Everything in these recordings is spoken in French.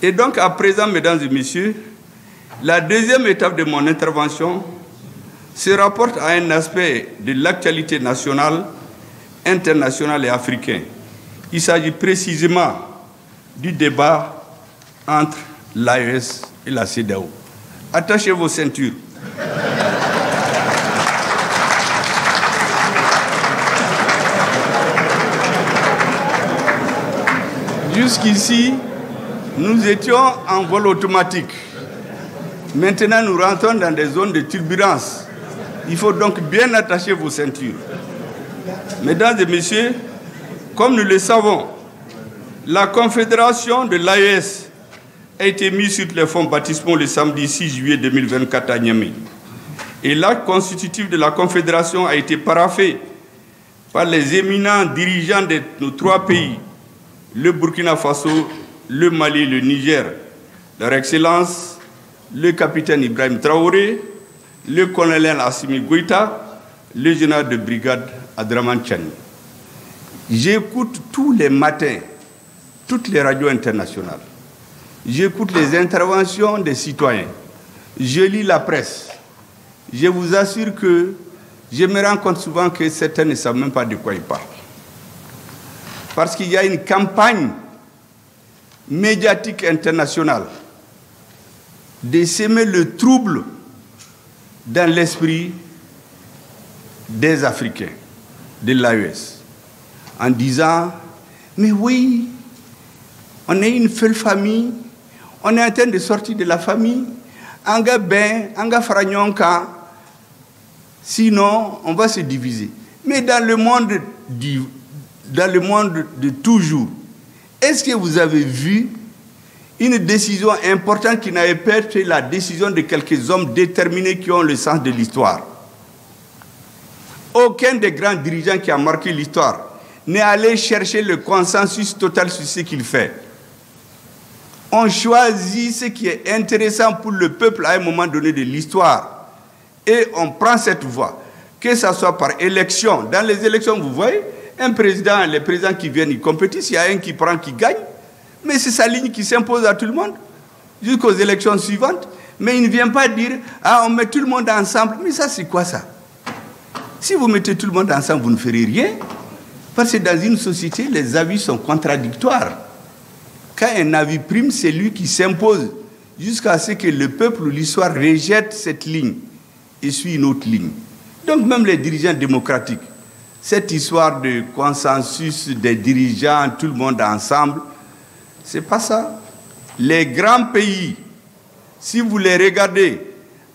Et donc, à présent, mesdames et messieurs, la deuxième étape de mon intervention se rapporte à un aspect de l'actualité nationale, internationale et africaine. Il s'agit précisément du débat entre l'AES et la CEDEAO. Attachez vos ceintures. Jusqu'ici, nous étions en vol automatique. Maintenant, nous rentrons dans des zones de turbulence. Il faut donc bien attacher vos ceintures. Mesdames et messieurs, comme nous le savons, la confédération de l'AES a été mise sur les fonds baptismaux le samedi 6 juillet 2024 à Niamey. Et l'acte constitutif de la confédération a été paraphé par les éminents dirigeants de nos trois pays, le Burkina Faso, le Mali et le Niger, leur Excellence, le capitaine Ibrahim Traoré, le colonel Assimi Goïta, le général de brigade Abdraman Tchani. J'écoute tous les matins toutes les radios internationales. J'écoute les interventions des citoyens. Je lis la presse. Je vous assure que je me rends compte souvent que certains ne savent même pas de quoi ils parlent. Parce qu'il y a une campagne médiatique internationale de semer le trouble dans l'esprit des Africains, de l'AES, en disant « Mais oui, on est une seule famille, on est en train de sortir de la famille, anga ben, anga franyonka, sinon on va se diviser. » Mais dans le monde de toujours, est-ce que vous avez vu une décision importante qui n'avait pas été la décision de quelques hommes déterminés qui ont le sens de l'histoire? Aucun des grands dirigeants qui a marqué l'histoire n'est allé chercher le consensus total sur ce qu'il fait. On choisit ce qui est intéressant pour le peuple à un moment donné de l'histoire et on prend cette voie, que ce soit par élection. Dans les élections, vous voyez, un président, les présidents qui viennent, ils compétissent, il y a un qui prend, qui gagne, mais c'est sa ligne qui s'impose à tout le monde jusqu'aux élections suivantes. Mais il ne vient pas dire « Ah, on met tout le monde ensemble ». Mais ça, c'est quoi ça? Si vous mettez tout le monde ensemble, vous ne ferez rien. Parce que dans une société, les avis sont contradictoires. Quand un avis prime, c'est lui qui s'impose jusqu'à ce que le peuple ou l'histoire rejette cette ligne et suit une autre ligne. Donc même les dirigeants démocratiques, cette histoire de consensus des dirigeants, tout le monde ensemble, c'est pas ça. Les grands pays, si vous les regardez,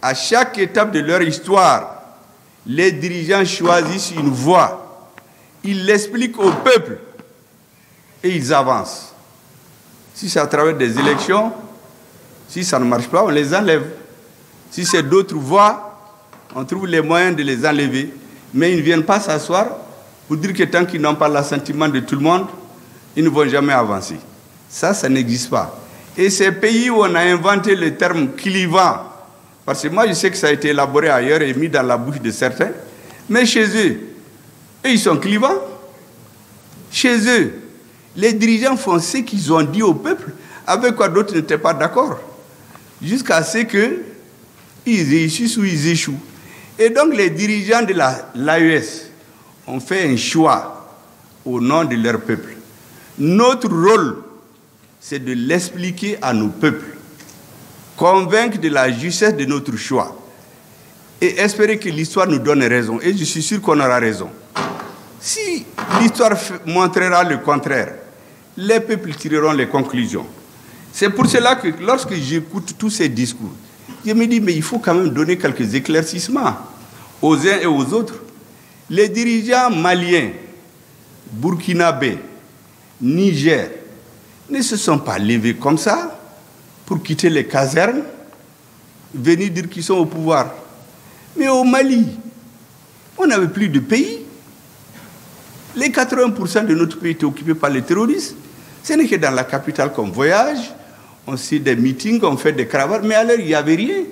à chaque étape de leur histoire, les dirigeants choisissent une voie. Ils l'expliquent au peuple et ils avancent. Si c'est à travers des élections, si ça ne marche pas, on les enlève. Si c'est d'autres voies, on trouve les moyens de les enlever. Mais ils ne viennent pas s'asseoir pour dire que tant qu'ils n'ont pas l'assentiment de tout le monde, ils ne vont jamais avancer. Ça n'existe pas. Et ces pays où on a inventé le terme clivant, parce que moi je sais que ça a été élaboré ailleurs et mis dans la bouche de certains, mais chez eux, ils sont clivants. Chez eux, les dirigeants font ce qu'ils ont dit au peuple, avec quoi d'autres n'étaient pas d'accord, jusqu'à ce qu'ils réussissent ou ils échouent. Et donc les dirigeants de l'AES ont fait un choix au nom de leur peuple. Notre rôle, c'est de l'expliquer à nos peuples, convaincre de la justesse de notre choix et espérer que l'histoire nous donne raison. Et je suis sûr qu'on aura raison. Si l'histoire montrera le contraire, les peuples tireront les conclusions. C'est pour cela que lorsque j'écoute tous ces discours, je me dis, mais il faut quand même donner quelques éclaircissements aux uns et aux autres. Les dirigeants maliens, burkinabés, Niger, ne se sont pas levés comme ça pour quitter les casernes, venir dire qu'ils sont au pouvoir. Mais au Mali, on n'avait plus de pays. Les 80% de notre pays étaient occupés par les terroristes. Ce n'est que dans la capitale qu'on voyage, on fait des meetings, on fait des cravates, mais alors il n'y avait rien.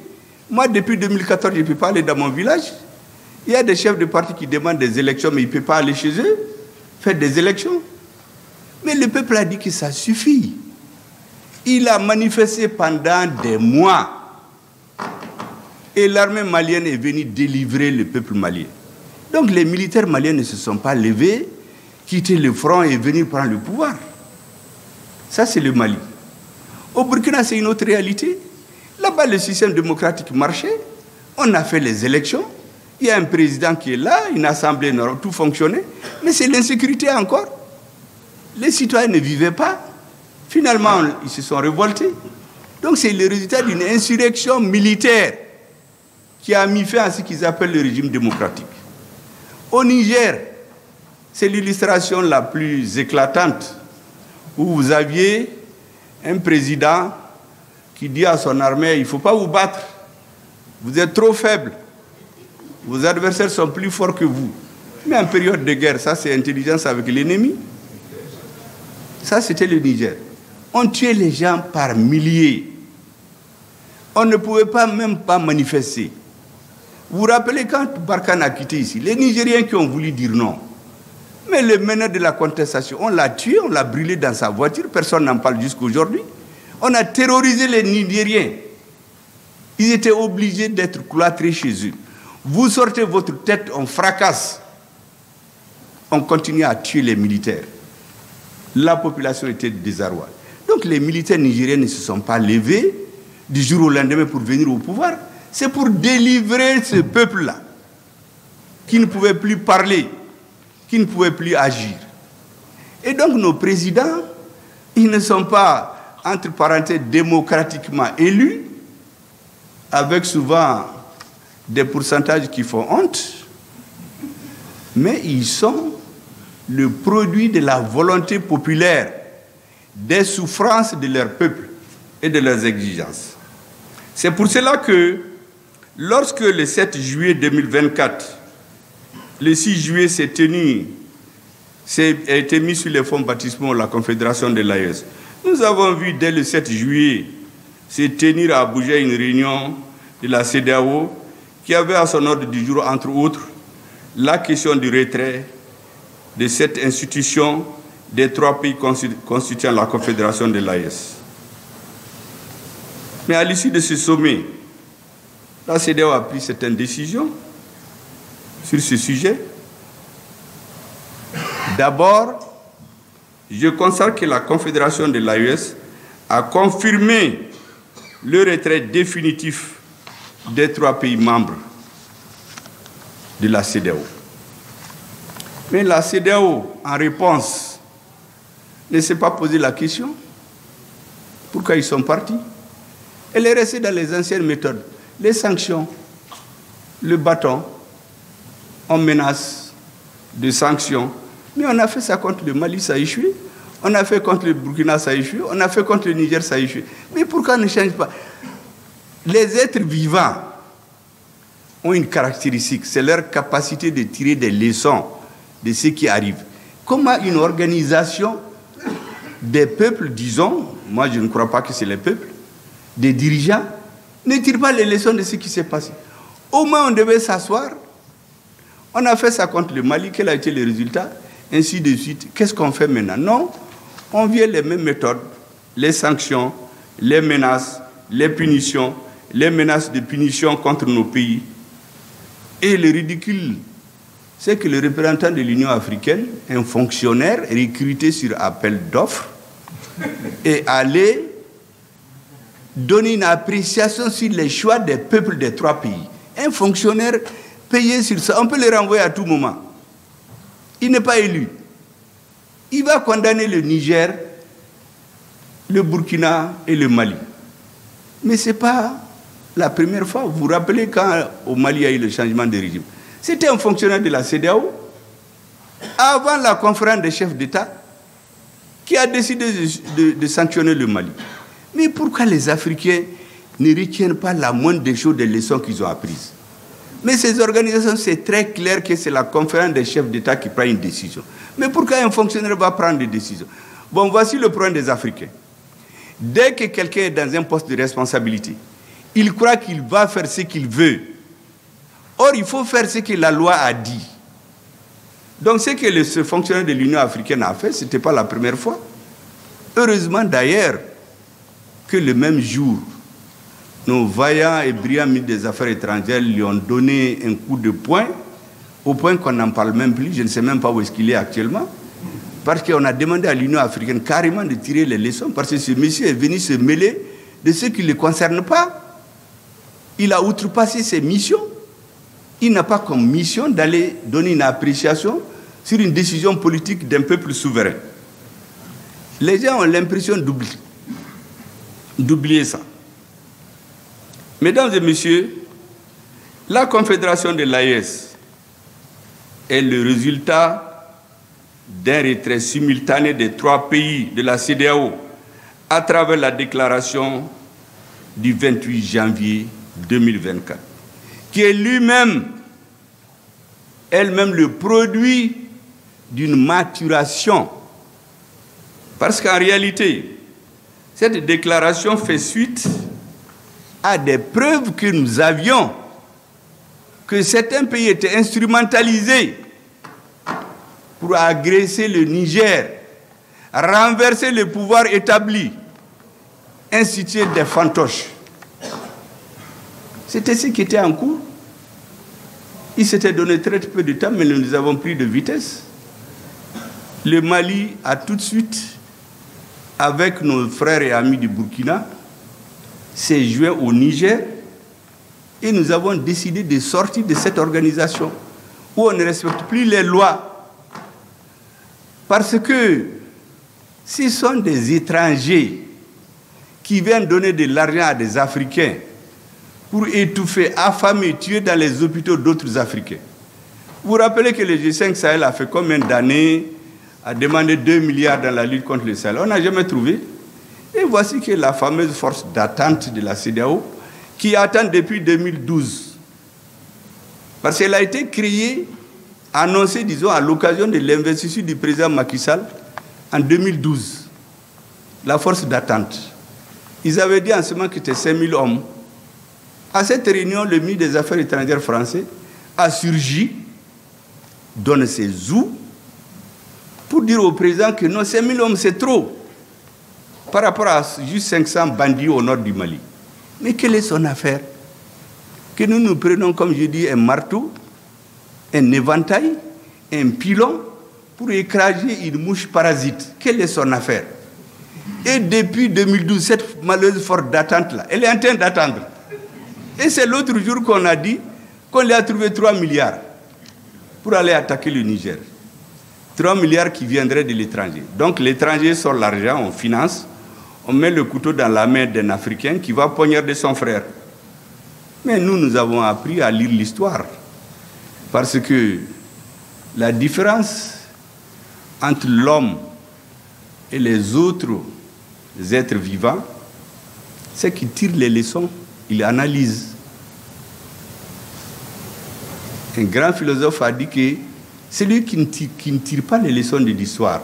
Moi, depuis 2014, je ne peux pas aller dans mon village. Il y a des chefs de parti qui demandent des élections, mais ils ne peuvent pas aller chez eux, faire des élections. Mais le peuple a dit que ça suffit. Il a manifesté pendant des mois. Et l'armée malienne est venue délivrer le peuple malien. Donc les militaires maliens ne se sont pas levés, quitté le front et venir prendre le pouvoir. Ça, c'est le Mali. Au Burkina, c'est une autre réalité. Là-bas, le système démocratique marchait. On a fait les élections. Il y a un président qui est là, une assemblée, tout fonctionnait. Mais c'est l'insécurité encore. Les citoyens ne vivaient pas. Finalement, ils se sont révoltés. Donc, c'est le résultat d'une insurrection militaire qui a mis fin à ce qu'ils appellent le régime démocratique. Au Niger, c'est l'illustration la plus éclatante, où vous aviez un président qui dit à son armée, il ne faut pas vous battre, vous êtes trop faible, vos adversaires sont plus forts que vous. Mais en période de guerre, ça c'est intelligence avec l'ennemi. Ça c'était le Niger. On tuait les gens par milliers. On ne pouvait même pas manifester. Vous vous rappelez quand Barkhane a quitté ici, les Nigériens qui ont voulu dire non. Mais le meneur de la contestation, on l'a tué, on l'a brûlé dans sa voiture, personne n'en parle jusqu'à aujourd'hui. On a terrorisé les Nigériens. Ils étaient obligés d'être cloîtrés chez eux. Vous sortez votre tête, on fracasse. On continue à tuer les militaires. La population était désarroie. Donc les militaires nigériens ne se sont pas levés du jour au lendemain pour venir au pouvoir. C'est pour délivrer ce peuple-là, qui ne pouvait plus parler, qui ne pouvait plus agir. Et donc nos présidents, ils ne sont pas, entre parenthèses, démocratiquement élus, avec souvent des pourcentages qui font honte, mais ils sont le produit de la volonté populaire, des souffrances de leur peuple et de leurs exigences. C'est pour cela que, lorsque le 7 juillet 2024, le 6 juillet a été mis sur les fonds baptismaux la Confédération de l'AES, nous avons vu dès le 7 juillet se tenir à Abuja une réunion de la CEDEAO qui avait à son ordre du jour, entre autres, la question du retrait de cette institution des 3 pays constituant la Confédération de l'AES. Mais à l'issue de ce sommet, la CEDEAO a pris certaines décisions sur ce sujet. D'abord, je constate que la Confédération de l'AES a confirmé le retrait définitif des 3 pays membres de la CEDEAO. Mais la CEDEAO, en réponse, ne s'est pas posé la question. Pourquoi ils sont partis? Elle est restée dans les anciennes méthodes. Les sanctions, le bâton, on menace de sanctions. Mais on a fait ça contre le Mali, ça a échoué. On a fait contre le Burkina, ça a échoué. On a fait contre le Niger, ça a échoué. Mais pourquoi on ne change pas? Les êtres vivants ont une caractéristique, c'est leur capacité de tirer des leçons de ce qui arrive. Comment une organisation des peuples, disons, moi je ne crois pas que c'est les peuples, des dirigeants, ne tire pas les leçons de ce qui s'est passé. Au moins on devait s'asseoir. On a fait ça contre le Mali, quel a été le résultat? Ainsi de suite. Qu'est-ce qu'on fait maintenant? Non, on vient les mêmes méthodes, les sanctions, les menaces, les punitions, les menaces de punition contre nos pays. Et le ridicule, c'est que le représentant de l'Union africaine, un fonctionnaire recruté sur appel d'offres, est allé donner une appréciation sur les choix des peuples des 3 pays. Un fonctionnaire payé sur ça, on peut le renvoyer à tout moment. Il n'est pas élu. Il va condamner le Niger, le Burkina et le Mali. Mais ce n'est pas la première fois. Vous vous rappelez quand au Mali il y a eu le changement de régime? C'était un fonctionnaire de la CEDEAO, avant la conférence des chefs d'État, qui a décidé de sanctionner le Mali. Mais pourquoi les Africains ne retiennent pas la moindre des choses, des leçons qu'ils ont apprises? Mais ces organisations, c'est très clair que c'est la conférence des chefs d'État qui prend une décision. Mais pourquoi un fonctionnaire va prendre des décisions? Bon, voici le problème des Africains. Dès que quelqu'un est dans un poste de responsabilité, il croit qu'il va faire ce qu'il veut. Or, il faut faire ce que la loi a dit. Donc, ce que ce fonctionnaire de l'Union africaine a fait, ce n'était pas la première fois. Heureusement, d'ailleurs, que le même jour, nos vaillants et brillants ministres des Affaires étrangères lui ont donné un coup de poing, au point qu'on n'en parle même plus, je ne sais même pas où est-ce qu'il est actuellement, parce qu'on a demandé à l'Union africaine carrément de tirer les leçons, parce que ce monsieur est venu se mêler de ce qui ne le concerne pas. Il a outrepassé ses missions. Il n'a pas comme mission d'aller donner une appréciation sur une décision politique d'un peuple souverain. Les gens ont l'impression d'oublier ça. Mesdames et messieurs, la Confédération de l'AES est le résultat d'un retrait simultané des 3 pays de la CEDEAO à travers la déclaration du 28 janvier 2024, qui est elle-même le produit d'une maturation. Parce qu'en réalité, cette déclaration fait suite à des preuves que nous avions que certains pays étaient instrumentalisés pour agresser le Niger, renverser le pouvoir établi, instituer des fantoches. C'était ce qui était en cours. Il s'était donné très peu de temps, mais nous avons pris de vitesse. Le Mali a tout de suite, avec nos frères et amis du Burkina, s'est joint au Niger et nous avons décidé de sortir de cette organisation où on ne respecte plus les lois. Parce que ce sont des étrangers qui viennent donner de l'argent à des Africains pour étouffer, affamer, tuer dans les hôpitaux d'autres Africains. Vous vous rappelez que le G5 Sahel a fait combien d'années à demander 2 milliards dans la lutte contre le Sahel? On n'a jamais trouvé. Et voici que la fameuse force d'attente de la CEDEAO qui attend depuis 2012. Parce qu'elle a été créée, annoncée, disons, à l'occasion de l'investiture du président Macky Sall en 2012. La force d'attente. Ils avaient dit en ce moment que c'était 5000 hommes. À cette réunion, le ministre des Affaires étrangères français a surgi, donne ses sous, pour dire au président que non, 5000 hommes, c'est trop, par rapport à juste 500 bandits au nord du Mali. Mais quelle est son affaire? Que nous nous prenons, comme je dis, un marteau, un éventail, un pilon, pour écraser une mouche parasite. Quelle est son affaire? Et depuis 2012, cette malheureuse force d'attente-là, elle est en train d'attendre. Et c'est l'autre jour qu'on a dit qu'on lui a trouvé 3 milliards pour aller attaquer le Niger. 3 milliards qui viendraient de l'étranger. Donc l'étranger sort l'argent, on finance, on met le couteau dans la main d'un Africain qui va poignarder son frère. Mais nous avons appris à lire l'histoire. Parce que la différence entre l'homme et les autres êtres vivants, c'est qu'il tire les leçons, il analyse. Un grand philosophe a dit que celui qui ne tire pas les leçons de l'histoire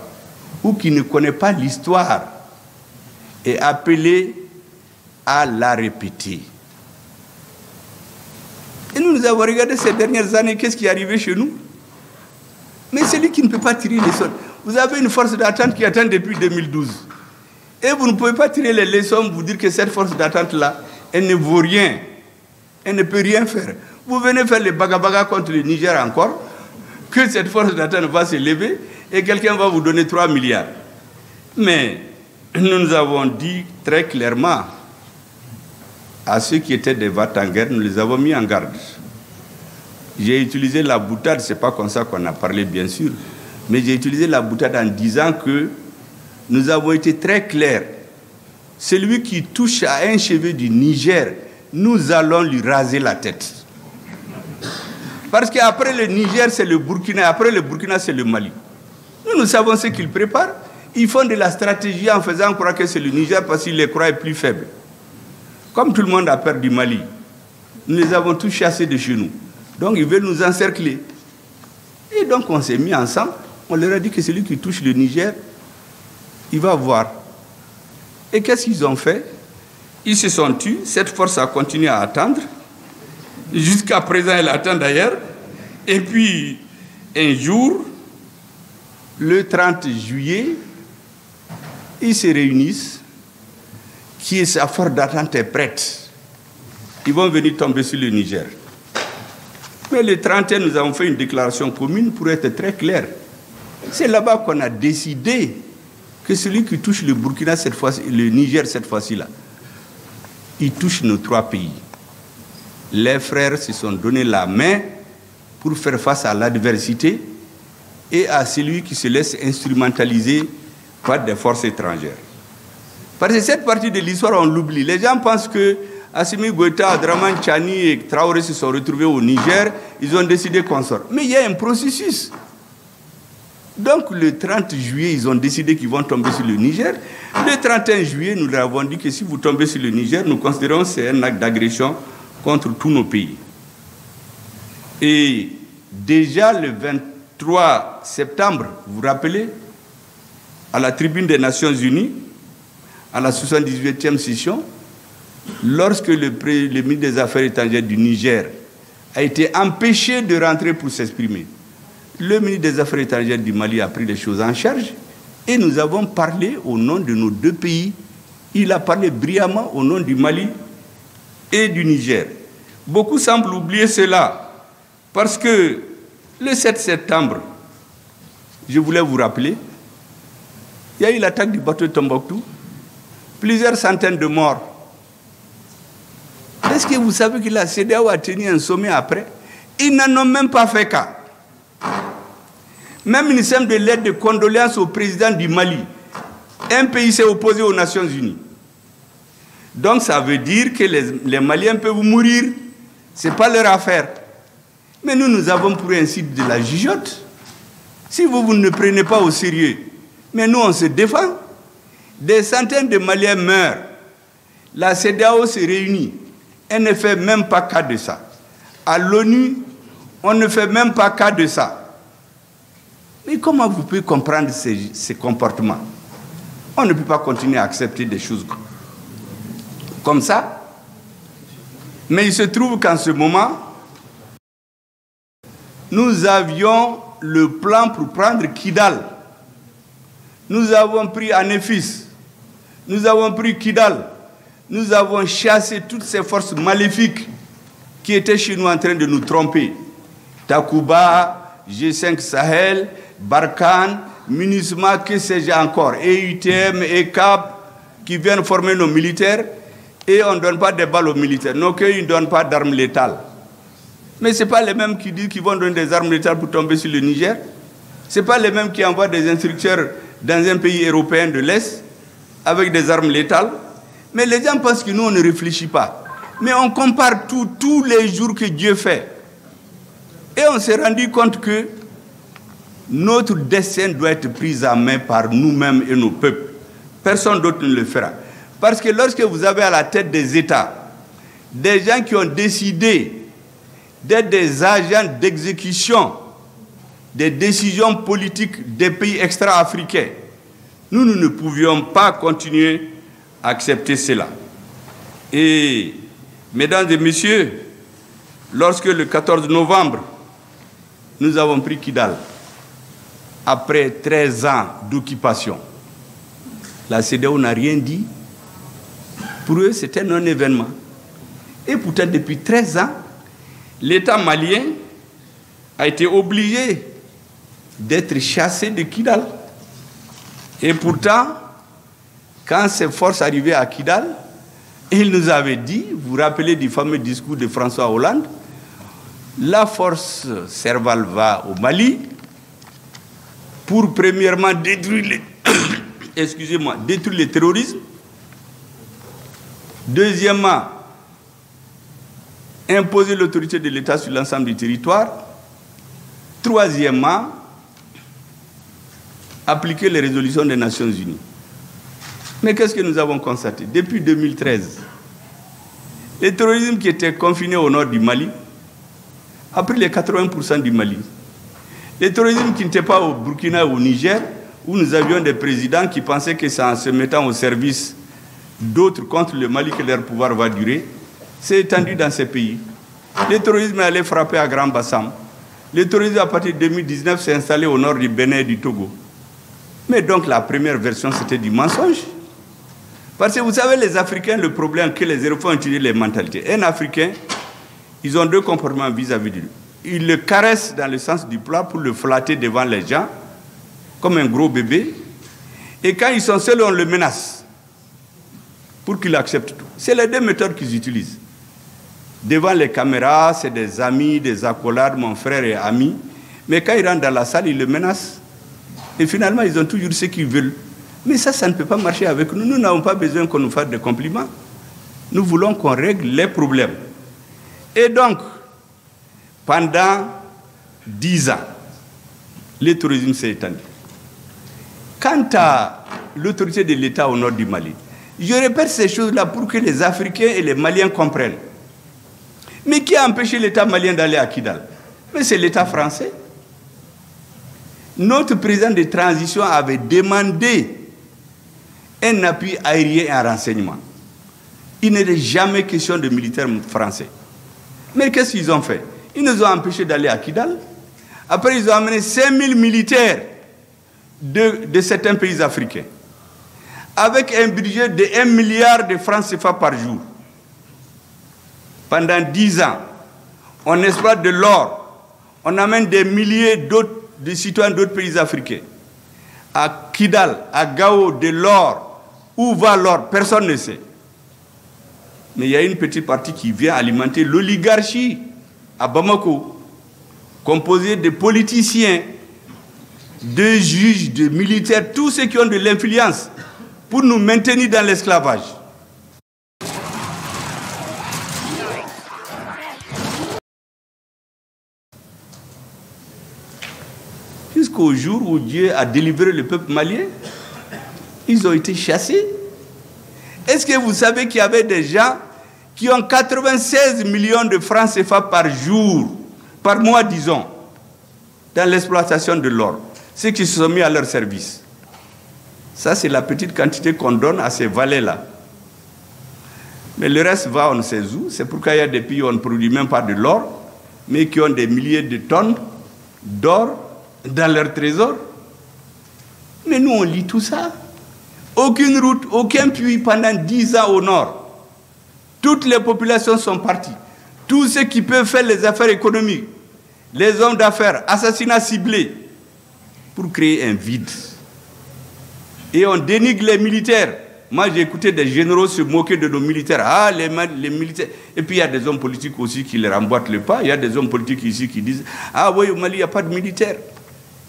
ou qui ne connaît pas l'histoire est appelé à la répéter. Et nous avons regardé ces dernières années, qu'est-ce qui est arrivé chez nous? Mais celui qui ne peut pas tirer les leçons, vous avez une force d'attente qui attend depuis 2012. Et vous ne pouvez pas tirer les leçons, vous dire que cette force d'attente-là, elle ne vaut rien. Elle ne peut rien faire. Vous venez faire les bagabaga contre le Niger encore, que cette force d'attente va se lever et quelqu'un va vous donner 3 milliards. Mais nous avons dit très clairement à ceux qui étaient des va-t-en-guerre, nous les avons mis en garde. J'ai utilisé la boutade, ce n'est pas comme ça qu'on a parlé bien sûr, mais j'ai utilisé la boutade en disant que nous avons été très clairs. Celui qui touche à un cheveu du Niger, nous allons lui raser la tête. Parce qu'après le Niger, c'est le Burkina, après le Burkina, c'est le Mali. Nous savons ce qu'ils préparent. Ils font de la stratégie en faisant croire que c'est le Niger parce qu'ils les croient plus faibles. Comme tout le monde a peur du Mali, nous les avons tous chassés de chez nous. Donc ils veulent nous encercler. Et donc on s'est mis ensemble. On leur a dit que celui qui touche le Niger, il va voir. Et qu'est-ce qu'ils ont fait? Ils se sont tus. Cette force a continué à attendre. Jusqu'à présent, elle attend d'ailleurs. Et puis, un jour, le 30 juillet, ils se réunissent. qui est à force d'attente est prête. Ils vont venir tomber sur le Niger. Mais le 31, nous avons fait une déclaration commune pour être très clair. C'est là-bas qu'on a décidé que celui qui touche le Burkina cette fois-ci, le Niger cette fois-ci-là, il touche nos 3 pays. Les frères se sont donné la main pour faire face à l'adversité et à celui qui se laisse instrumentaliser par des forces étrangères. Parce que cette partie de l'histoire, on l'oublie. Les gens pensent que Assimi Goïta, Draman Chani et Traoré se sont retrouvés au Niger, ils ont décidé qu'on sort. Mais il y a un processus. Donc le 30 juillet, ils ont décidé qu'ils vont tomber sur le Niger. Le 31 juillet, nous leur avons dit que si vous tombez sur le Niger, nous considérons que c'est un acte d'agression contre tous nos pays. Et déjà le 23 septembre, vous vous rappelez, à la tribune des Nations Unies, à la 78e session, lorsque le ministre des Affaires étrangères du Niger a été empêché de rentrer pour s'exprimer, le ministre des Affaires étrangères du Mali a pris les choses en charge et nous avons parlé au nom de nos 2 pays. Il a parlé brillamment au nom du Mali et du Niger. Beaucoup semblent oublier cela parce que le 7 septembre, je voulais vous rappeler, il y a eu l'attaque du bateau de Tombouctou, plusieurs centaines de morts. Est-ce que vous savez que la CEDEAO a tenu un sommet après? Ils n'en ont même pas fait cas. Même une simple de lettre de condoléances au président du Mali. Un pays s'est opposé aux Nations Unies. Donc ça veut dire que les Maliens peuvent mourir. Ce n'est pas leur affaire. Mais nous avons pour ainsi de la gigote. Si vous ne prenez pas au sérieux, mais nous on se défend. Des centaines de Maliens meurent. La CEDEAO se réunit. Elle ne fait même pas cas de ça. À l'ONU, on ne fait même pas cas de ça. Mais comment vous pouvez comprendre ces comportements? On ne peut pas continuer à accepter des choses comme ça. Mais il se trouve qu'en ce moment, nous avions le plan pour prendre Kidal. Nous avons pris Anéfis. Nous avons pris Kidal. Nous avons chassé toutes ces forces maléfiques qui étaient chez nous en train de nous tromper. Takuba, G5 Sahel, Barkhane, MINUSMA, que sais-je encore, EUTM, ECAB, qui viennent former nos militaires, et on ne donne pas des balles aux militaires. Non, qu'ils ne donnent pas d'armes létales. Mais ce n'est pas les mêmes qui disent qu'ils vont donner des armes létales pour tomber sur le Niger. Ce n'est pas les mêmes qui envoient des instructeurs dans un pays européen de l'Est avec des armes létales. Mais les gens pensent que nous, on ne réfléchit pas. Mais on compare tous les jours que Dieu fait. Et on s'est rendu compte que notre destin doit être pris en main par nous-mêmes et nos peuples. Personne d'autre ne le fera. Parce que lorsque vous avez à la tête des États des gens qui ont décidé d'être des agents d'exécution des décisions politiques des pays extra-africains, nous ne pouvions pas continuer à accepter cela. Et, mesdames et messieurs, lorsque le 14 novembre, nous avons pris Kidal, après 13 ans d'occupation, la CEDEAO n'a rien dit. Pour eux, c'était un non-événement. Et pourtant, depuis 13 ans, l'État malien a été obligé d'être chassé de Kidal. Et pourtant, quand ces forces arrivaient à Kidal, il nous avait dit, vous vous rappelez du fameux discours de François Hollande, la force Serval va au Mali pour premièrement détruire le terrorisme, deuxièmement, imposer l'autorité de l'État sur l'ensemble du territoire, troisièmement, appliquer les résolutions des Nations Unies. Mais qu'est-ce que nous avons constaté? Depuis 2013, le terrorisme qui était confiné au nord du Mali a pris les 80% du Mali. Le terrorisme qui n'était pas au Burkina ou au Niger, où nous avions des présidents qui pensaient que c'est en se mettant au service d'autres contre le Mali que leur pouvoir va durer, s'est étendu dans ces pays. Le terrorisme est allé frapper à Grand Bassam. Le terrorisme, à partir de 2019, s'est installé au nord du Bénin et du Togo. Mais donc la première version, c'était du mensonge. Parce que vous savez, les Africains, le problème que les Européens ont utilisé les mentalités. Un Africain, ils ont deux comportements vis-à-vis de lui. Ils le caressent dans le sens du plat pour le flatter devant les gens, comme un gros bébé. Et quand ils sont seuls, on le menace pour qu'il accepte tout. C'est les deux méthodes qu'ils utilisent. Devant les caméras, c'est des amis, des accolades, mon frère et ami. Mais quand ils rentrent dans la salle, ils le menacent. Et finalement, ils ont toujours ce qu'ils veulent. Mais ça ne peut pas marcher avec nous. Nous n'avons pas besoin qu'on nous fasse des compliments. Nous voulons qu'on règle les problèmes. Et donc, pendant 10 ans, le tourisme s'est étendu. Quant à l'autorité de l'État au nord du Mali, je répète ces choses-là pour que les Africains et les Maliens comprennent. Mais qui a empêché l'État malien d'aller à Kidal? Mais c'est l'État français. Notre président de transition avait demandé un appui aérien et un renseignement. Il n'était jamais question de militaires français. Mais qu'est-ce qu'ils ont fait? Ils nous ont empêchés d'aller à Kidal. Après, ils ont amené 5000 militaires de certains pays africains, avec un budget de 1 milliard de francs CFA par jour. Pendant 10 ans, on exploite de l'or. On amène des milliers de citoyens d'autres pays africains. À Kidal, à Gao, de l'or. Où va l'or? Personne ne sait. Mais il y a une petite partie qui vient alimenter l'oligarchie à Bamako, composée de politiciens, de juges, de militaires, tous ceux qui ont de l'influence pour nous maintenir dans l'esclavage. Jusqu'au jour où Dieu a délivré le peuple malien, ils ont été chassés. Est-ce que vous savez qu'il y avait des gens qui ont 96 millions de francs CFA par jour, par mois disons, dans l'exploitation de l'or, ceux qui se sont mis à leur service? Ça, c'est la petite quantité qu'on donne à ces valets-là. Mais le reste va, on ne sait où. C'est pourquoi il y a des pays où on ne produit même pas de l'or, mais qui ont des milliers de tonnes d'or dans leur trésor. Mais nous, on lit tout ça. Aucune route, aucun puits pendant 10 ans au nord. Toutes les populations sont parties. Tous ceux qui peuvent faire les affaires économiques, les hommes d'affaires, assassinats ciblés, pour créer un vide. Et on dénigre les militaires. Moi, j'ai écouté des généraux se moquer de nos militaires. Ah, les militaires. Et puis, il y a des hommes politiques aussi qui les remboîtent le pas. Il y a des hommes politiques ici qui disent « Ah oui, au Mali, il n'y a pas de militaires.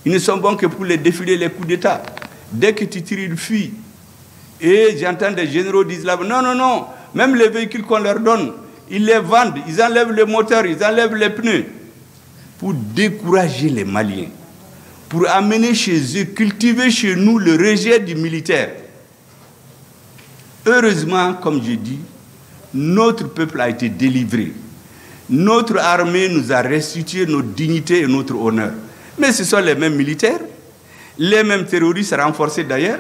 Ils ne sont bons que pour les défiler les coups d'État. Dès que tu tires, ils fuient. » Et j'entends des généraux dire là, non, non, non, même les véhicules qu'on leur donne, ils les vendent, ils enlèvent le moteur, ils enlèvent les pneus, pour décourager les Maliens, pour amener chez eux, cultiver chez nous le rejet du militaire. Heureusement, comme je dis, notre peuple a été délivré. Notre armée nous a restitué notre dignité et notre honneur. Mais ce sont les mêmes militaires, les mêmes terroristes renforcés d'ailleurs.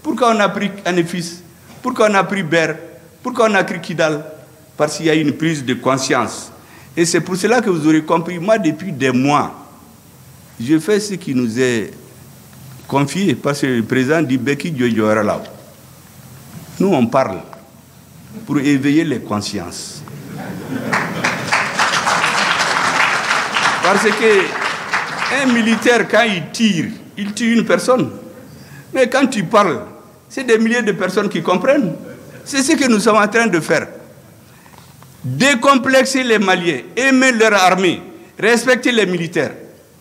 Pourquoi on a pris Anefis? Pourquoi on a pris Ber? Pourquoi on a pris Kidal? Parce qu'il y a une prise de conscience. Et c'est pour cela que vous aurez compris, moi depuis des mois, je fais ce qui nous est confié, parce que le président dit Beki Djoyora là. Nous on parle pour éveiller les consciences. Parce que un militaire, quand il tire une personne. Mais quand tu parles, c'est des milliers de personnes qui comprennent. C'est ce que nous sommes en train de faire. Décomplexer les Maliens, aimer leur armée, respecter les militaires,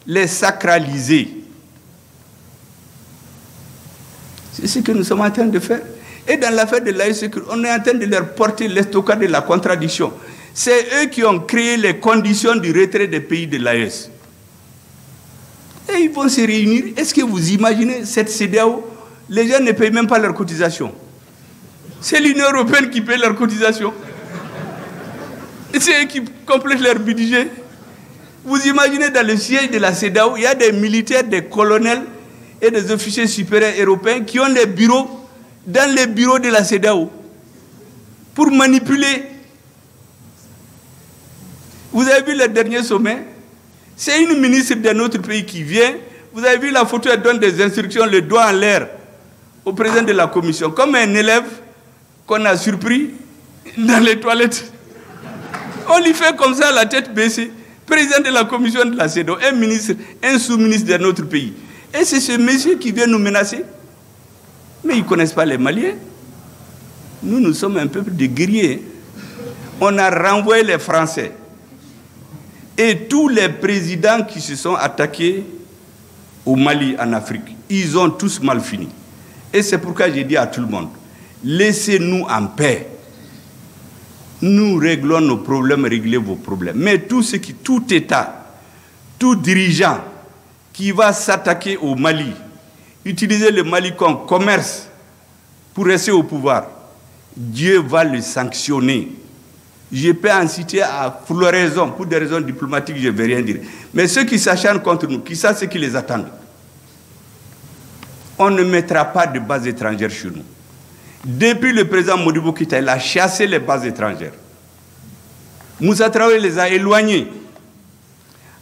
les sacraliser. C'est ce que nous sommes en train de faire. Et dans l'affaire de l'AES, on est en train de leur porter l'estocade de la contradiction. C'est eux qui ont créé les conditions du retrait des pays de l'AES. Et ils vont se réunir. Est-ce que vous imaginez cette CEDEAO? Les gens ne payent même pas leurs cotisations. C'est l'Union européenne qui paye leurs cotisations. Et c'est eux qui complètent leur budget. Vous imaginez dans le siège de la CEDEAO, il y a des militaires, des colonels et des officiers supérieurs européens qui ont des bureaux dans les bureaux de la CEDEAO pour manipuler. Vous avez vu le dernier sommet? C'est une ministre d'un autre pays qui vient. Vous avez vu la photo, elle donne des instructions, le doigt en l'air au président de la commission, comme un élève qu'on a surpris dans les toilettes. On lui fait comme ça, la tête baissée. Président de la commission de la CEDEAO, un ministre, un sous-ministre de notre pays. Et c'est ce monsieur qui vient nous menacer. Mais ils ne connaissent pas les Maliens. Nous sommes un peuple de guerriers. On a renvoyé les Français. Et tous les présidents qui se sont attaqués au Mali, en Afrique, ils ont tous mal fini. Et c'est pourquoi j'ai dit à tout le monde, laissez-nous en paix. Nous réglons nos problèmes, réglez vos problèmes. Mais tout État, tout dirigeant qui va s'attaquer au Mali, utiliser le Mali comme commerce pour rester au pouvoir, Dieu va le sanctionner. Je peux en citer à floraison, pour des raisons diplomatiques, je ne vais rien dire. Mais ceux qui s'acharnent contre nous, qui savent ce qui les attend, on ne mettra pas de bases étrangères chez nous. Depuis le président Modibo Keïta, il a chassé les bases étrangères. Moussa Traoré les a éloignés.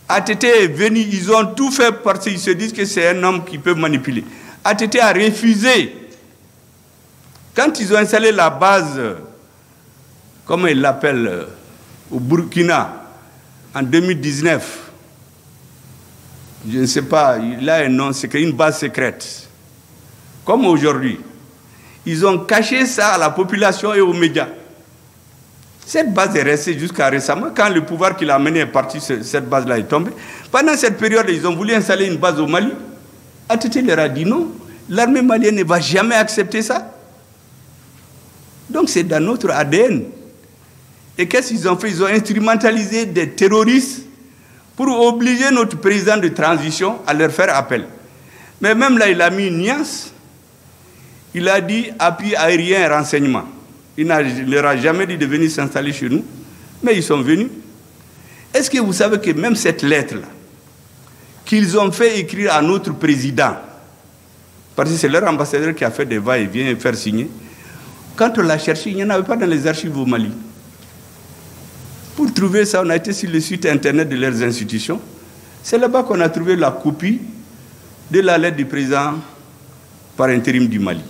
ATT est venu, ils ont tout fait parce qu'ils se disent que c'est un homme qui peut manipuler. ATT a refusé. Quand ils ont installé la base, comment ils l'appellent, au Burkina, en 2019, je ne sais pas, il a un nom, c'est une base secrète. Comme aujourd'hui. Ils ont caché ça à la population et aux médias. Cette base est restée jusqu'à récemment. Quand le pouvoir qu'il a amené est parti, cette base-là est tombée. Pendant cette période, ils ont voulu installer une base au Mali. ATT leur a dit non. L'armée malienne ne va jamais accepter ça. Donc c'est dans notre ADN. Et qu'est-ce qu'ils ont fait? Ils ont instrumentalisé des terroristes pour obliger notre président de transition à leur faire appel. Mais même là, il a mis une nuance. Il a dit appui aérien et renseignement. Il ne leur a jamais dit de venir s'installer chez nous, mais ils sont venus. Est-ce que vous savez que même cette lettre-là, qu'ils ont fait écrire à notre président, parce que c'est leur ambassadeur qui a fait des va-et-vient et faire signer, quand on l'a cherché, il n'y en avait pas dans les archives au Mali. Pour trouver ça, on a été sur le site internet de leurs institutions. C'est là-bas qu'on a trouvé la copie de la lettre du président par intérim du Mali,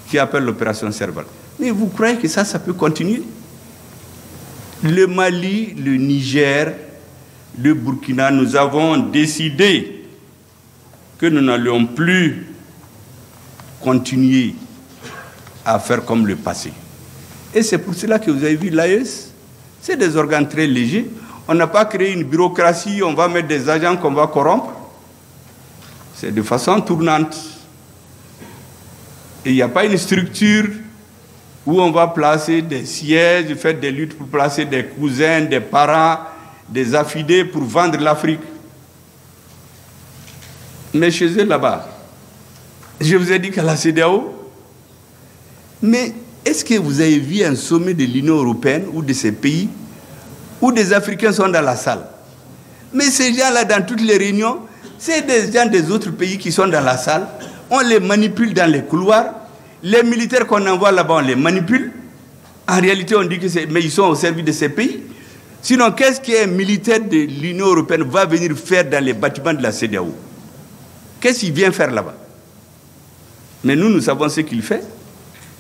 qui appelle l'opération Serval. Mais vous croyez que ça peut continuer? Le Mali, le Niger, le Burkina, nous avons décidé que nous n'allions plus continuer à faire comme le passé. Et c'est pour cela que vous avez vu l'AES, c'est des organes très légers. On n'a pas créé une bureaucratie, on va mettre des agents qu'on va corrompre. C'est de façon tournante. Et il n'y a pas une structure où on va placer des sièges, faire des luttes pour placer des cousins, des parents, des affidés pour vendre l'Afrique. Mais chez eux là-bas, je vous ai dit qu'à la CEDEAO, mais est-ce que vous avez vu un sommet de l'Union européenne ou de ces pays où des Africains sont dans la salle? Mais ces gens-là, dans toutes les réunions, c'est des gens des autres pays qui sont dans la salle. On les manipule dans les couloirs. Les militaires qu'on envoie là-bas, on les manipule. En réalité, on dit que c'est... Mais ils sont au service de ces pays. Sinon, qu'est-ce qu'un militaire de l'Union européenne va venir faire dans les bâtiments de la CEDEAO? Qu'est-ce qu'il vient faire là-bas? Mais nous savons ce qu'il fait.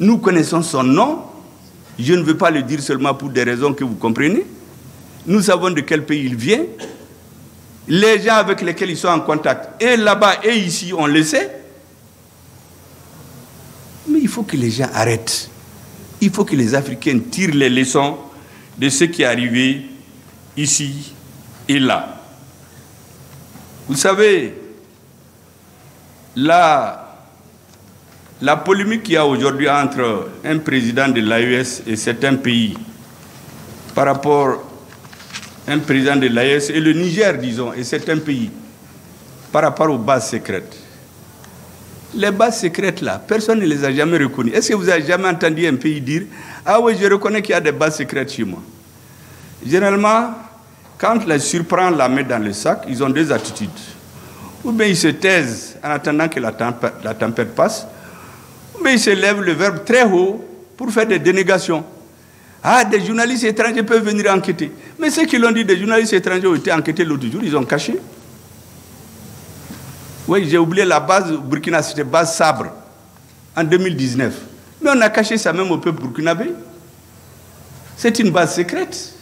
Nous connaissons son nom. Je ne veux pas le dire seulement pour des raisons que vous comprenez. Nous savons de quel pays il vient. Les gens avec lesquels ils sont en contact, et là-bas et ici, on le sait. Mais il faut que les gens arrêtent. Il faut que les Africains tirent les leçons de ce qui est arrivé ici et là. Vous savez, la polémique qu'il y a aujourd'hui entre un président de l'AES et certains pays par rapport à un président de l'AES et le Niger, disons, et certains pays par rapport aux bases secrètes. Les bases secrètes là, personne ne les a jamais reconnues. Est-ce que vous avez jamais entendu un pays dire « Ah oui, je reconnais qu'il y a des bases secrètes chez moi ». Généralement, quand les surprend la main dans le sac, ils ont deux attitudes. Ou bien ils se taisent en attendant que la tempête passe, ou bien ils se lèvent le verbe très haut pour faire des dénégations. Ah, des journalistes étrangers peuvent venir enquêter. Mais ceux qui l'ont dit, des journalistes étrangers ont été enquêtés l'autre jour, ils ont caché. Oui, j'ai oublié la base Burkina, c'était base Sabre, en 2019. Mais on a caché ça même au peuple burkinabé. C'est une base secrète.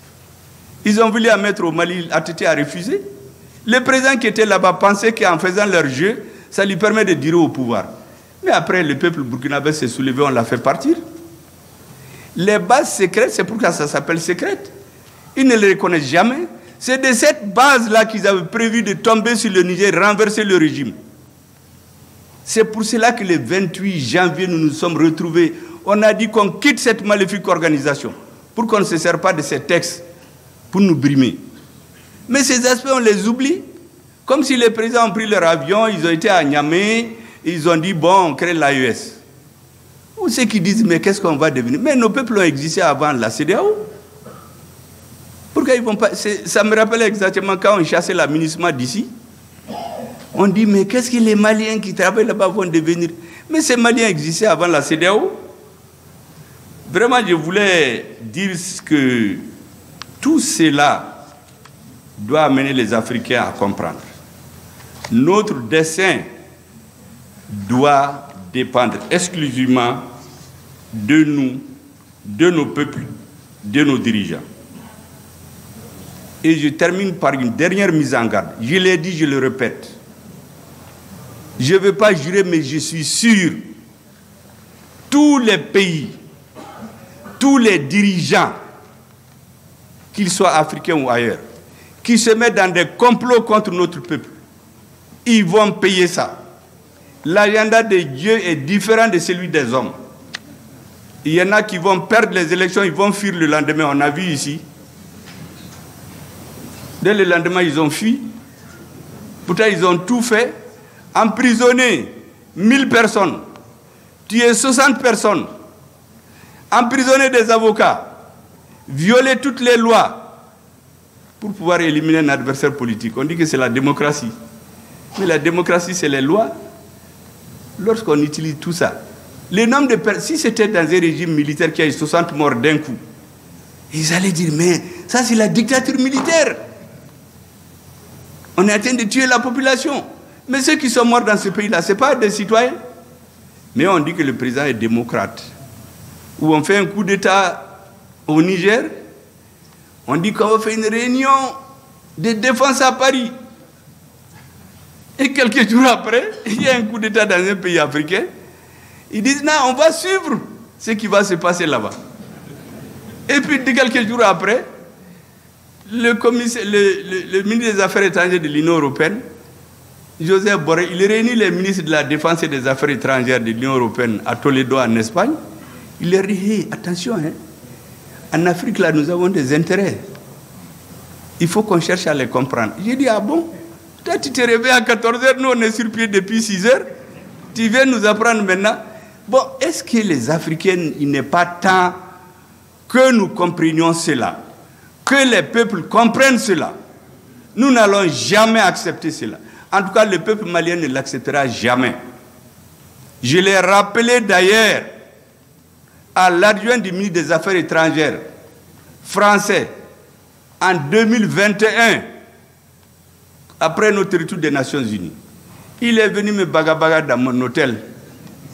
Ils ont voulu la mettre au Mali, ATT a refusé. Le président qui était là-bas pensait qu'en faisant leur jeu, ça lui permet de durer au pouvoir. Mais après, le peuple burkinabé s'est soulevé, on l'a fait partir. Les bases secrètes, c'est pourquoi ça s'appelle secrète. Ils ne les reconnaissent jamais. C'est de cette base-là qu'ils avaient prévu de tomber sur le Niger, renverser le régime. C'est pour cela que le 28 janvier, nous nous sommes retrouvés. On a dit qu'on quitte cette maléfique organisation pour qu'on ne se serve pas de ces textes pour nous brimer. Mais ces aspects, on les oublie. Comme si les présidents ont pris leur avion, ils ont été à Niamey, ils ont dit, bon, on crée l'AES. Ou ceux qui disent, mais qu'est-ce qu'on va devenir? Mais nos peuples ont existé avant la CEDEAO. Pourquoi ils vont pas... Ça me rappelle exactement quand on chassait la MINUSMA d'ici. On dit, mais qu'est-ce que les Maliens qui travaillent là-bas vont devenir? Mais ces Maliens existaient avant la CEDEAO. Vraiment, je voulais dire que tout cela doit amener les Africains à comprendre. Notre dessein doit dépendre exclusivement de nous, de nos peuples, de nos dirigeants. Et je termine par une dernière mise en garde. Je l'ai dit, je le répète. Je ne veux pas jurer, mais je suis sûr. Tous les pays, tous les dirigeants, qu'ils soient africains ou ailleurs, qui se mettent dans des complots contre notre peuple, ils vont payer ça. L'agenda de Dieu est différent de celui des hommes. Il y en a qui vont perdre les élections, ils vont fuir le lendemain. On a vu ici. Dès le lendemain, ils ont fui. Pourtant, ils ont tout fait. Emprisonner 1000 personnes, tuer 60 personnes, emprisonner des avocats, violer toutes les lois pour pouvoir éliminer un adversaire politique. On dit que c'est la démocratie. Mais la démocratie, c'est les lois. Lorsqu'on utilise tout ça, le nombre de personnes, si c'était dans un régime militaire qui a eu 60 morts d'un coup, ils allaient dire, mais ça c'est la dictature militaire. On est en train de tuer la population. Mais ceux qui sont morts dans ce pays-là, ce n'est pas des citoyens. Mais on dit que le président est démocrate. Ou on fait un coup d'État au Niger, on dit qu'on va faire une réunion de défense à Paris. Et quelques jours après, il y a un coup d'État dans un pays africain. Ils disent, non, on va suivre ce qui va se passer là-bas. Et puis, quelques jours après, le ministre des Affaires étrangères de l'Union européenne, Joseph Borrell, il réunit les ministres de la Défense et des Affaires étrangères de l'Union européenne à Toledo, en Espagne. Il leur dit, hey, attention, hein, en Afrique, là, nous avons des intérêts. Il faut qu'on cherche à les comprendre. J'ai dit, ah bon? Toi, tu te réveilles à 14h, nous, on est sur pied depuis 6h. Tu viens nous apprendre maintenant. Bon, est-ce que les Africains, il n'est pas temps que nous comprenions cela? Que les peuples comprennent cela? Nous n'allons jamais accepter cela. En tout cas, le peuple malien ne l'acceptera jamais. Je l'ai rappelé d'ailleurs à l'adjoint du ministre des Affaires étrangères français en 2021, après notre retour des Nations Unies. Il est venu me bagabaga dans mon hôtel.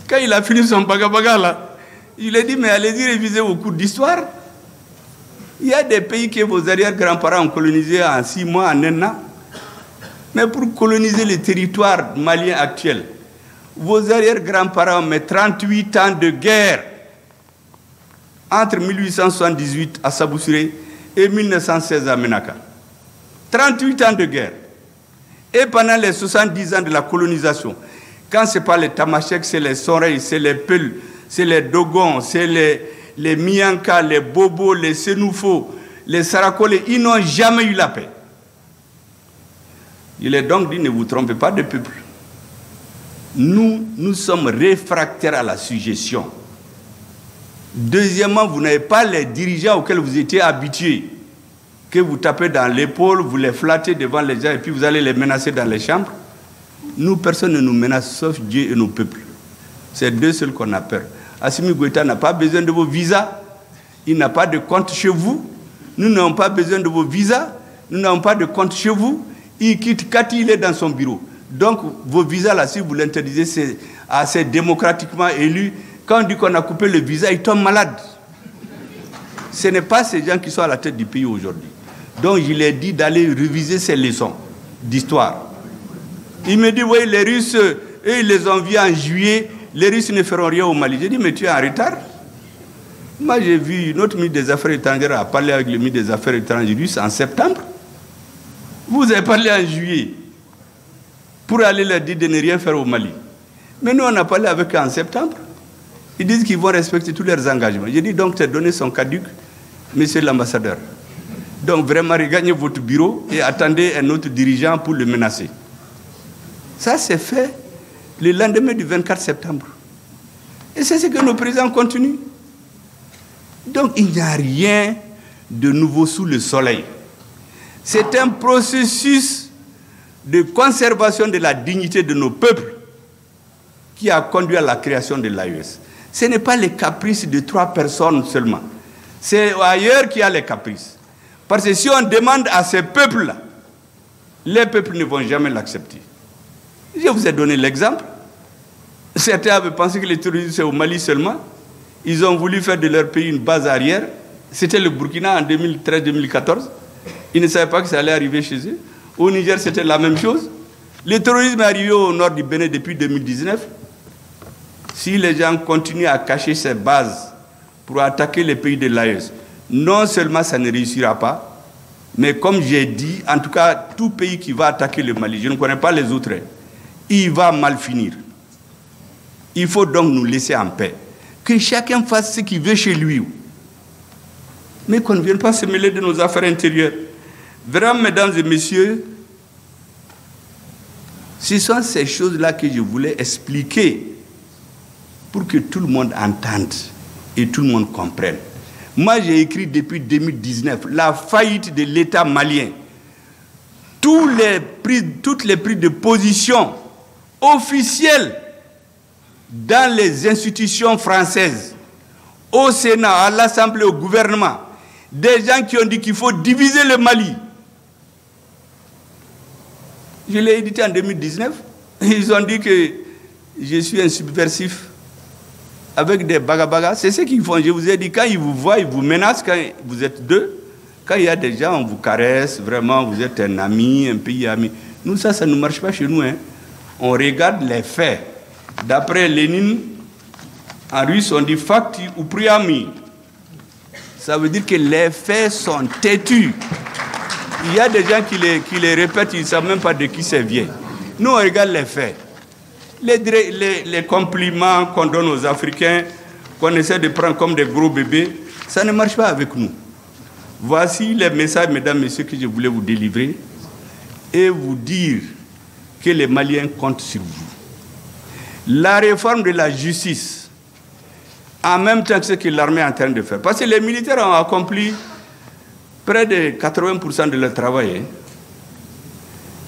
Quand il a fini son bagabaga là, il a dit, mais allez-y réviser vos cours d'histoire. Il y a des pays que vos arrière-grands-parents ont colonisés en 6 mois, en 1 an. Mais pour coloniser le territoire malien actuel, vos arrière-grands-parents ont mis 38 ans de guerre entre 1878 à Saboussiré et 1916 à Menaka. 38 ans de guerre. Et pendant les 70 ans de la colonisation, quand ce n'est pas les Tamasheks, c'est les Soreilles, c'est les Peuls, c'est les Dogons, c'est les Mianka, les Bobos, les Sénoufos, les Sarakolés, ils n'ont jamais eu la paix. Il est donc dit, ne vous trompez pas de peuple. Nous sommes réfractaires à la suggestion. Deuxièmement, vous n'avez pas les dirigeants auxquels vous étiez habitués, que vous tapez dans l'épaule, vous les flattez devant les gens et puis vous allez les menacer dans les chambres. Nous, personne ne nous menace sauf Dieu et nos peuples. C'est deux seuls qu'on a peur. Assimi Goïta n'a pas besoin de vos visas. Il n'a pas de compte chez vous. Nous n'avons pas besoin de vos visas. Nous n'avons pas de compte chez vous. Il quitte quand il est dans son bureau. Donc, vos visas, là, si vous l'interdisez, c'est assez démocratiquement élu. Quand on dit qu'on a coupé le visa, ils tombent malades. Ce n'est pas ces gens qui sont à la tête du pays aujourd'hui. Donc, je leur ai dit d'aller réviser ces leçons d'histoire. Il me dit, oui, les Russes, eux, ils les ont vus en juillet, les Russes ne feront rien au Mali. J'ai dit, mais tu es en retard. Moi, j'ai vu notre ministre des Affaires étrangères a parlé avec le ministre des Affaires étrangères russe en septembre. Vous avez parlé en juillet pour aller leur dire de ne rien faire au Mali. Mais nous, on a parlé avec eux en septembre. Ils disent qu'ils vont respecter tous leurs engagements. J'ai dit, donc, tes données sont caduques, monsieur l'ambassadeur. Donc, vraiment, regagnez votre bureau et attendez un autre dirigeant pour le menacer. Ça, c'est fait le lendemain du 24 septembre. Et c'est ce que nos présidents continuent. Donc, il n'y a rien de nouveau sous le soleil. C'est un processus de conservation de la dignité de nos peuples qui a conduit à la création de l'AES. Ce n'est pas les caprices de 3 personnes seulement. C'est ailleurs qu'il y a les caprices. Parce que si on demande à ces peuples-là, les peuples ne vont jamais l'accepter. Je vous ai donné l'exemple. Certains avaient pensé que les terroristes, c'est au Mali seulement. Ils ont voulu faire de leur pays une base arrière. C'était le Burkina en 2013-2014. Ils ne savaient pas que ça allait arriver chez eux. Au Niger, c'était la même chose. Le terrorisme est arrivé au nord du Bénin depuis 2019. Si les gens continuent à cacher ces bases pour attaquer les pays de l'AES, non seulement ça ne réussira pas, mais comme j'ai dit, en tout cas, tout pays qui va attaquer le Mali, je ne connais pas les autres, il va mal finir. Il faut donc nous laisser en paix. Que chacun fasse ce qu'il veut chez lui. Mais qu'on ne vienne pas se mêler de nos affaires intérieures. Vraiment, mesdames et messieurs, ce sont ces choses-là que je voulais expliquer pour que tout le monde entende et tout le monde comprenne. Moi, j'ai écrit depuis 2019 la faillite de l'État malien. Toutes les prises de position officielles dans les institutions françaises, au Sénat, à l'Assemblée, au gouvernement, des gens qui ont dit qu'il faut diviser le Mali. Je l'ai édité en 2019. Ils ont dit que je suis un subversif avec des bagabagas. C'est ce qu'ils font. Je vous ai dit, quand ils vous voient, ils vous menacent, quand vous êtes deux. Quand il y a des gens, on vous caresse, vraiment, vous êtes un ami, un pays ami. Nous, ça ne marche pas chez nous. Hein. On regarde les faits. D'après Lénine, en russe, on dit « fakti ou priami ». Ça veut dire que les faits sont têtus. Il y a des gens qui les répètent, ils ne savent même pas de qui ça vient. Nous, on regarde les faits. Les compliments qu'on donne aux Africains, qu'on essaie de prendre comme des gros bébés, ça ne marche pas avec nous. Voici les messages, mesdames, messieurs, que je voulais vous délivrer et vous dire que les Maliens comptent sur vous. La réforme de la justice, en même temps que ce que l'armée est en train de faire. Parce que les militaires ont accompli près de 80% de leur travail. Hein.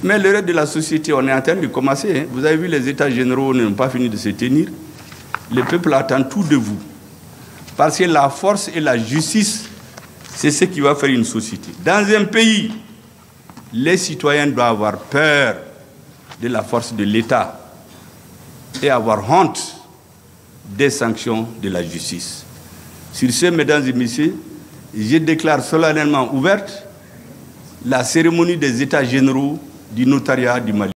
Mais le reste de la société, on est en train de commencer. Hein. Vous avez vu, les États généraux n'ont pas fini de se tenir. Le peuple attend tout de vous. Parce que la force et la justice, c'est ce qui va faire une société. Dans un pays, les citoyens doivent avoir peur de la force de l'État et avoir honte des sanctions de la justice. Sur ce, mesdames et messieurs, je déclare solennellement ouverte la cérémonie des États généraux du notariat du Mali.